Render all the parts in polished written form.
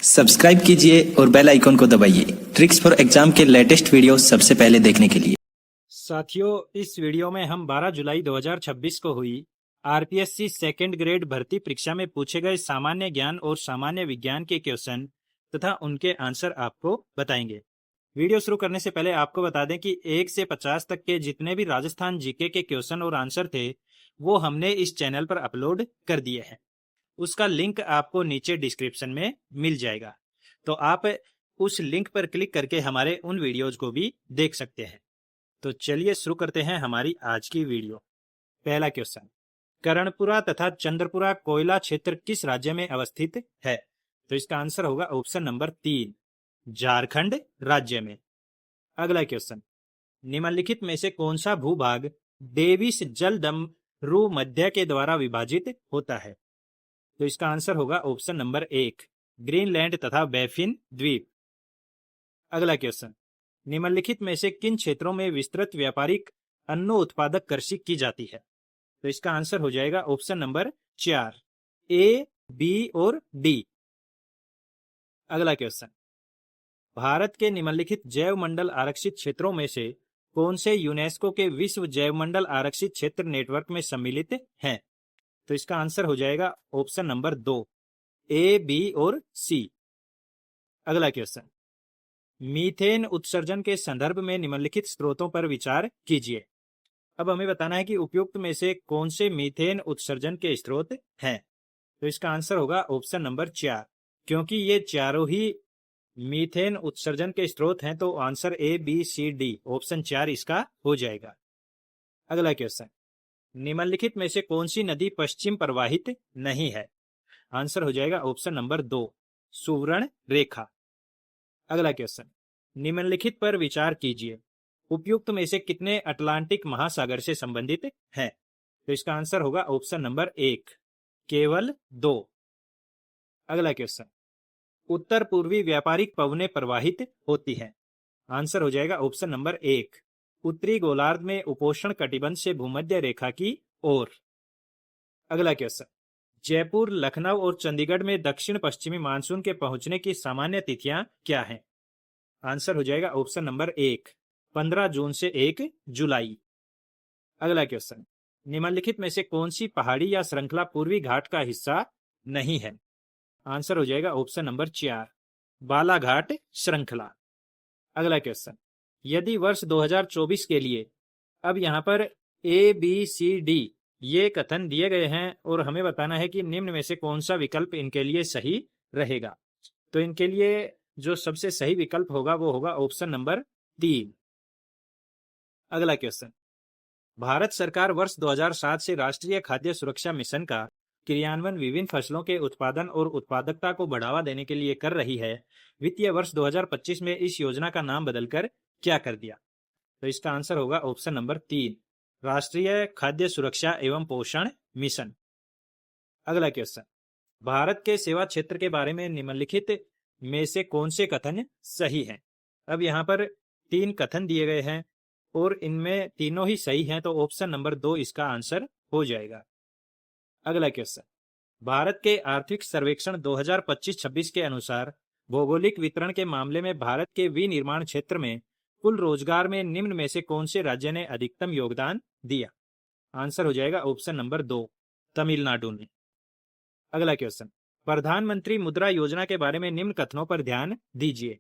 Subscribe कीजिए और bell icon को दबाइए ट्रिक्स फॉर एग्जाम के लेटेस्ट वीडियो सबसे पहले देखने के लिए। साथियों, इस वीडियो में हम 12 जुलाई 2026 को हुई आरपीएससी सेकेंड ग्रेड भर्ती परीक्षा में पूछे गए सामान्य ज्ञान और सामान्य विज्ञान के क्वेश्चन तथा उनके आंसर आपको बताएंगे। वीडियो शुरू करने से पहले आपको बता दें कि 1 से 50 तक के जितने भी राजस्थान जीके के क्वेश्चन और आंसर थे वो हमने इस चैनल पर अपलोड कर दिए हैं। उसका लिंक आपको नीचे डिस्क्रिप्शन में मिल जाएगा, तो आप उस लिंक पर क्लिक करके हमारे उन वीडियोज को भी देख सकते हैं। तो चलिए शुरू करते हैं हमारी आज की वीडियो। पहला क्वेश्चन, कर्णपुरा तथा चंद्रपुरा कोयला क्षेत्र किस राज्य में अवस्थित है? तो इसका आंसर होगा ऑप्शन नंबर 3, झारखंड राज्य में। अगला क्वेश्चन, निम्नलिखित में से कौन सा भूभाग डेविस जलदम्रु मध्य के द्वारा विभाजित होता है? तो इसका आंसर होगा ऑप्शन नंबर 1, ग्रीनलैंड तथा बैफिन द्वीप। अगला क्वेश्चन, निम्नलिखित में से किन क्षेत्रों में विस्तृत व्यापारिक अन्न उत्पादक कृषि की जाती है? तो इसका आंसर हो जाएगा ऑप्शन नंबर 4, ए, बी और डी। अगला क्वेश्चन, भारत के निम्नलिखित जैव मंडल आरक्षित क्षेत्रों में से कौन से यूनेस्को के विश्व जैव मंडल आरक्षित क्षेत्र नेटवर्क में सम्मिलित हैं? तो इसका आंसर हो जाएगा ऑप्शन नंबर 2, ए, बी और सी। अगला क्वेश्चन, मीथेन उत्सर्जन के संदर्भ में निम्नलिखित स्रोतों पर विचार कीजिए। अब हमें बताना है कि उपयुक्त में से कौन से मीथेन उत्सर्जन के स्रोत हैं। तो इसका आंसर होगा ऑप्शन नंबर 4, क्योंकि ये चारों ही मीथेन उत्सर्जन के स्रोत हैं, तो answer A, B, C, D option 4 इसका हो जाएगा। अगला क्वेश्चन, निम्नलिखित में से कौन सी नदी पश्चिम प्रवाहित नहीं है? आंसर हो जाएगा ऑप्शन नंबर 2, सुवर्ण रेखा। अगला क्वेश्चन, निम्नलिखित पर विचार कीजिए, उपयुक्त में से कितने अटलांटिक महासागर से संबंधित हैं? तो इसका आंसर होगा ऑप्शन नंबर 1, केवल 2। अगला क्वेश्चन, उत्तर पूर्वी व्यापारिक पवनें प्रवाहित होती हैं। आंसर हो जाएगा ऑप्शन नंबर 1, उत्तरी गोलार्ध में उपोष्ण कटिबंध से भूमध्य रेखा की ओर। अगला क्वेश्चन, जयपुर, लखनऊ और चंडीगढ़ में दक्षिण पश्चिमी मानसून के पहुंचने की सामान्य तिथियां क्या हैं? आंसर हो जाएगा ऑप्शन नंबर 1, 15 जून से 1 जुलाई। अगला क्वेश्चन, निम्नलिखित में से कौन सी पहाड़ी या श्रृंखला पूर्वी घाट का हिस्सा नहीं है? आंसर हो जाएगा ऑप्शन नंबर 4, बालाघाट श्रृंखला। अगला क्वेश्चन, यदि वर्ष 2024 के लिए, अब यहाँ पर ए, बी, सी, डी ये कथन दिए गए हैं और हमें बताना है कि निम्न में से कौन सा विकल्प इनके लिए सही रहेगा। तो इनके लिए जो सबसे सही विकल्प होगा वो होगा ऑप्शन नंबर 3। अगला क्वेश्चन, भारत सरकार वर्ष 2007 से राष्ट्रीय खाद्य सुरक्षा मिशन का क्रियान्वयन विभिन्न फसलों के उत्पादन और उत्पादकता को बढ़ावा देने के लिए कर रही है। वित्तीय वर्ष 2025 में इस योजना का नाम बदलकर क्या कर दिया? तो इसका आंसर होगा ऑप्शन नंबर 3, राष्ट्रीय खाद्य सुरक्षा एवं पोषण मिशन। अगला क्वेश्चन, भारत के सेवा क्षेत्र के बारे में निम्नलिखित में से कौन से कथन सही हैं? अब यहाँ पर 3 कथन दिए गए हैं और इनमें तीनों ही सही हैं, तो ऑप्शन नंबर 2 इसका आंसर हो जाएगा। अगला क्वेश्चन, भारत के आर्थिक सर्वेक्षण 2025-26 के अनुसार भौगोलिक वितरण के मामले में भारत के विनिर्माण क्षेत्र में कुल रोजगार में निम्न में से कौन से राज्य ने अधिकतम योगदान दिया? आंसर हो जाएगा ऑप्शन नंबर 2, तमिलनाडु ने। अगला क्वेश्चन, प्रधानमंत्री मुद्रा योजना के बारे में निम्न कथनों पर ध्यान दीजिए।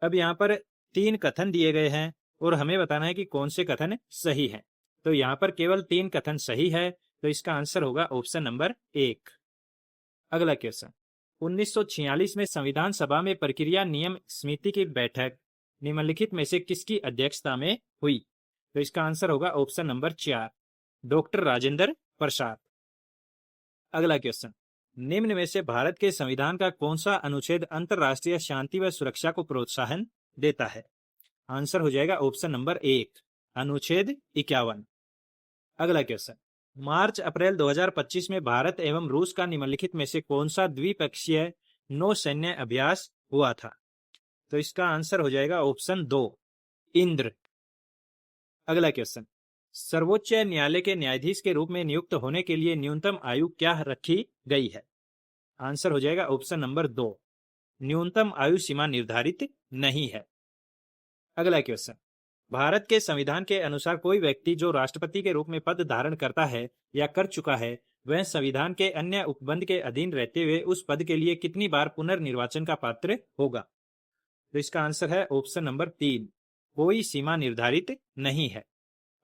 अब यहाँ पर 3 कथन दिए गए हैं और हमें बताना है कि कौन से कथन सही हैं। तो यहाँ पर केवल 3 कथन सही है, तो इसका आंसर होगा ऑप्शन नंबर 1। अगला क्वेश्चन, 1946 में संविधान सभा में प्रक्रिया नियम समिति की बैठक निम्नलिखित में से किसकी अध्यक्षता में हुई? तो इसका आंसर होगा option number 4, doctor Rajendra Prasad. अगला क्वेश्चन, निम्न में से भारत के संविधान का कौन सा अनुच्छेद अंतरराष्ट्रीय शांति व सुरक्षा को प्रोत्साहन देता है? आंसर हो जाएगा ऑप्शन नंबर 1, अनुच्छेद 51। अगला क्वेश्चन, मार्च अप्रैल 2025 में भारत एवं रूस का निम्नलिखित में से कौन सा द्विपक्षीय नौसैन्य अभ्यास हुआ था? तो इसका आंसर हो जाएगा ऑप्शन 2, इंद्र। अगला क्वेश्चन, सर्वोच्च न्यायालय के न्यायाधीश के रूप में नियुक्त होने के लिए न्यूनतम आयु क्या रखी गई है? आंसर हो जाएगा ऑप्शन नंबर 2, न्यूनतम आयु सीमा निर्धारित नहीं है। अगला क्वेश्चन, भारत के संविधान के अनुसार कोई व्यक्ति जो राष्ट्रपति के रूप में पद धारण करता है या कर चुका है, वह संविधान के अन्य उपबंध के अधीन रहते हुए उस पद के लिए कितनी बार पुनर्निर्वाचन का पात्र होगा? तो इसका आंसर है ऑप्शन नंबर 3, कोई सीमा निर्धारित नहीं है।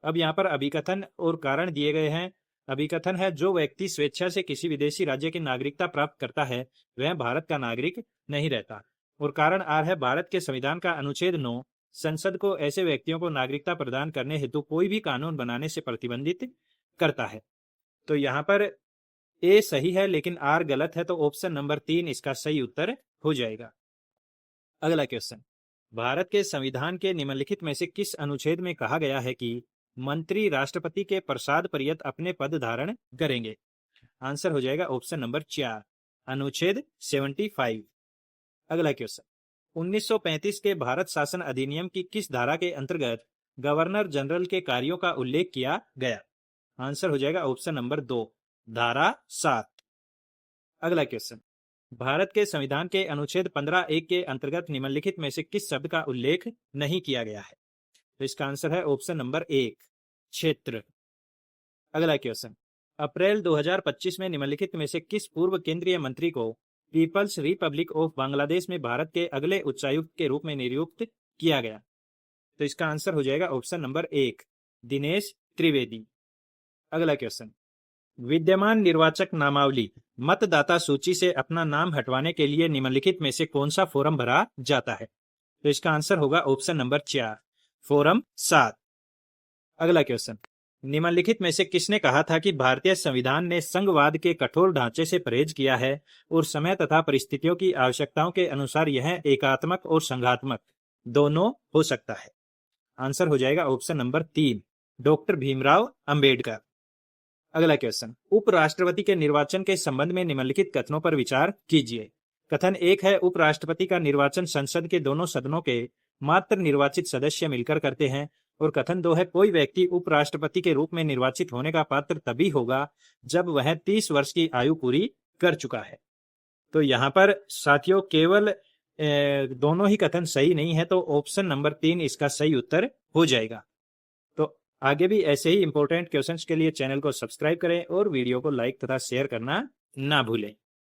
अब यहाँ पर अभिकथन और कारण दिए गए हैं। अभिकथन है, जो व्यक्ति स्वेच्छा से किसी विदेशी राज्य की नागरिकता प्राप्त करता है वह भारत का नागरिक नहीं रहता। और कारण आर है, भारत के संविधान का अनुच्छेद 9 संसद को ऐसे व्यक्तियों को नागरिकता प्रदान करने हेतु कोई भी कानून बनाने से प्रतिबंधित करता है। तो यहाँ पर ए सही है लेकिन आर गलत है, तो ऑप्शन नंबर 3 इसका सही उत्तर हो जाएगा। अगला क्वेश्चन, भारत के संविधान के निम्नलिखित में से किस अनुच्छेद में कहा गया है कि मंत्री राष्ट्रपति के प्रसाद पर्यंत अपने पद धारण करेंगे? आंसर हो जाएगा ऑप्शन नंबर 4, अनुच्छेद 75। अगला क्वेश्चन, 1935 के भारत शासन अधिनियम की किस धारा के अंतर्गत गवर्नर जनरल के कार्यों का उल्लेख किया गया? आंसर हो जाएगा ऑप्शन नंबर 2, धारा 7। अगला क्वेश्चन, भारत के संविधान के अनुच्छेद 15(1) के अंतर्गत निम्नलिखित में से किस शब्द का उल्लेख नहीं किया गया है? तो इसका आंसर है ऑप्शन नंबर 1, क्षेत्र। अगला क्वेश्चन, अप्रैल 2025 में निम्नलिखित में से किस पूर्व केंद्रीय मंत्री को पीपल्स रिपब्लिक ऑफ बांग्लादेश में भारत के अगले उच्चायुक्त के रूप में नियुक्त किया गया? तो इसका आंसर हो जाएगा ऑप्शन नंबर 1, दिनेश त्रिवेदी। अगला क्वेश्चन, विद्यमान निर्वाचक नामावली मतदाता सूची से अपना नाम हटवाने के लिए निम्नलिखित में से कौन सा फॉर्म भरा जाता है? तो इसका आंसर होगा ऑप्शन नंबर 4, फॉर्म 7। अगला क्वेश्चन, निम्नलिखित में से किसने कहा था कि भारतीय संविधान ने संघवाद के कठोर ढांचे से परहेज किया है और समय तथा परिस्थितियों की आवश्यकताओं के अनुसार यह एकात्मक और संघात्मक दोनों हो सकता है? आंसर हो जाएगा option number 3, doctor Bhimrao Ambedkar. अगला क्वेश्चन, उपराष्ट्रपति के निर्वाचन के संबंध में निम्नलिखित कथनों पर विचार कीजिए। कथन 1 है, उपराष्ट्रपति का निर्वाचन संसद के दोनों सदनों के मात्र निर्वाचित सदस्य मिलकर करते हैं। और कथन 2 है, कोई व्यक्ति उपराष्ट्रपति के रूप में निर्वाचित होने का पात्र तभी होगा जब वह 30 वर्ष की आयु पूरी कर चुका है। तो यहाँ पर साथियों केवल दोनों ही कथन सही नहीं है, तो ऑप्शन नंबर 3 इसका सही उत्तर हो जाएगा। तो आगे भी ऐसे ही इंपॉर्टेंट क्वेश्चंस के लिए चैनल को सब्सक्राइब करें और वीडियो को लाइक तथा शेयर करना ना भूलें।